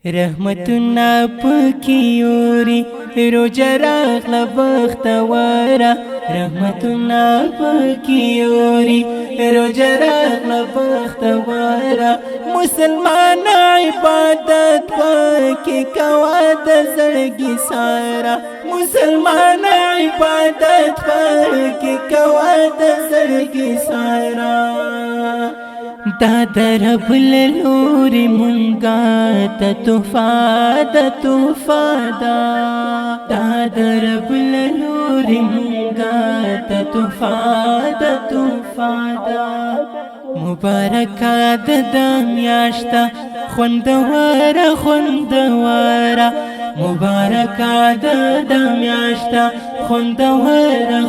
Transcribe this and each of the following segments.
رحمتنا پکیوری روجا راغله بختواره رحمتنا پکیوری روجا راغله بختواره مسلمان عبادت پکی کوا د زړګي سارا مسلمان عبادت پکی کوا د زړګي سارا دا درب لوري مونږه ته توفا دا دا درب لوري مونږه ته توفا دا مبارک د میاشتا خوندوره مبارک د میاشتا خوندوره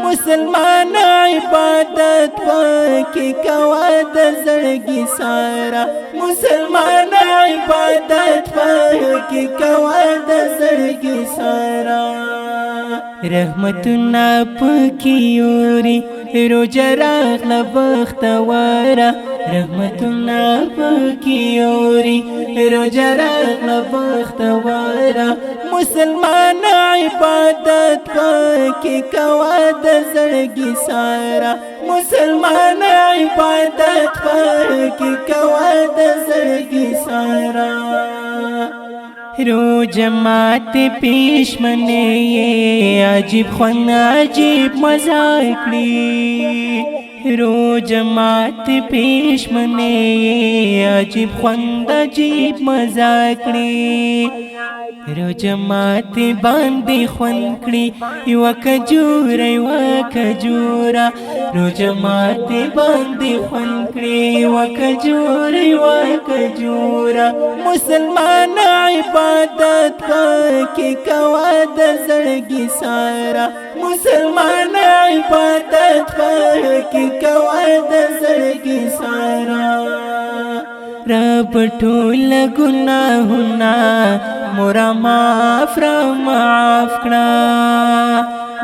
مسلمان عبادت پکی کوا د زړګي سارا مسلمان عبادت پکی کوا د زړګي سارا رحمتنا پکیوری روجا راغله بختواره رحمتنا پکیوری روجا راغله بختواره مسلمان عبادت پکی کوا د زړګي سارا مسلمان عبادت پکی کوا د زړګي سارا روجا مات پیشمنه عجیب خوند عجیب مزا کړی روجا مات پیشمنه عجیب خوند عجیب مزا کړی روجا مات باندې خوند کړی یو کجورا روجا مات باندې خوند کړی یو کجورا مسلمان عبادت پکی کوا د زړګي سارا مسلمان عبادت پکی کوا د زړګي سارا رب ټول ګناهونه مورا معاف کړه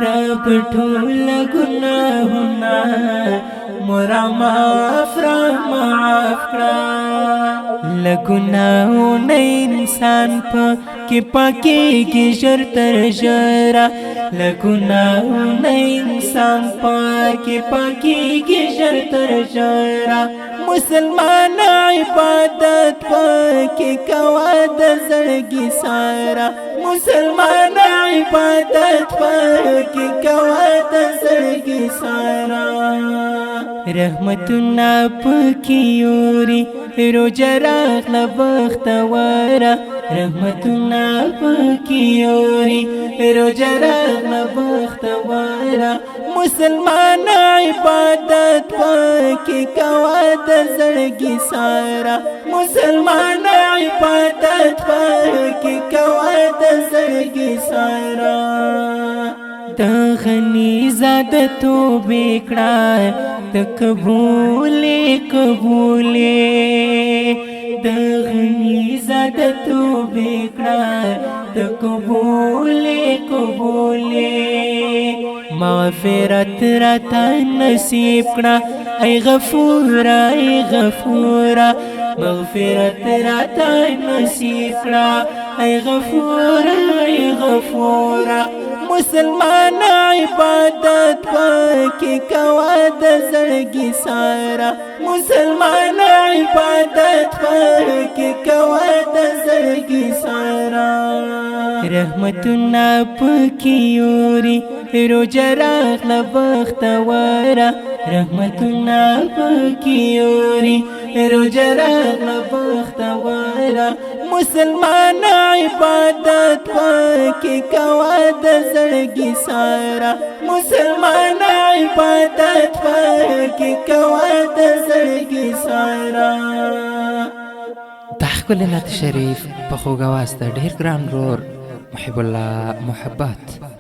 رب ټول ګناهونه مورا معاف کړه لګناهونه انسان پکې پاکيږي ژر تر ژره لګناهونه انسان پکې پاکيږي ژر تر ژره مسلمان عبادت پکی کوا د زړګي سارا مسلمان عبادت پکی کوا د زړګي سارا رحمتنا پکیوری روجا راغله بختواره رحمتنا پکیوری روجا راغله بختواره مسلمان عبادت پکی کوا د زړګي سارا مسلمان عبادت پکی کوا د زړګي سارا د غنی زاد توبې کړه د قبولې د غنی زاد توبې کړه د قبولې مغفرت راته نصیب کړه ای غفورا مغفرت راته نصیب کړه ای غفورا مسلمان عبادت پکی کوا د زړګي سارا مسلمان عبادت پکی کوا د زړګي سارا رحمتنا پکیوری روجا راغله بختواره رحمتنا پکیوری روجا راغله بختواره مسلمان عبادت پکی کوا د زړګي سارا مسلمان عبادت پکی کوا د زړګي سارا تحقل نعت شریف په خوږ اواز د ډېر ګران رور محب الله محبت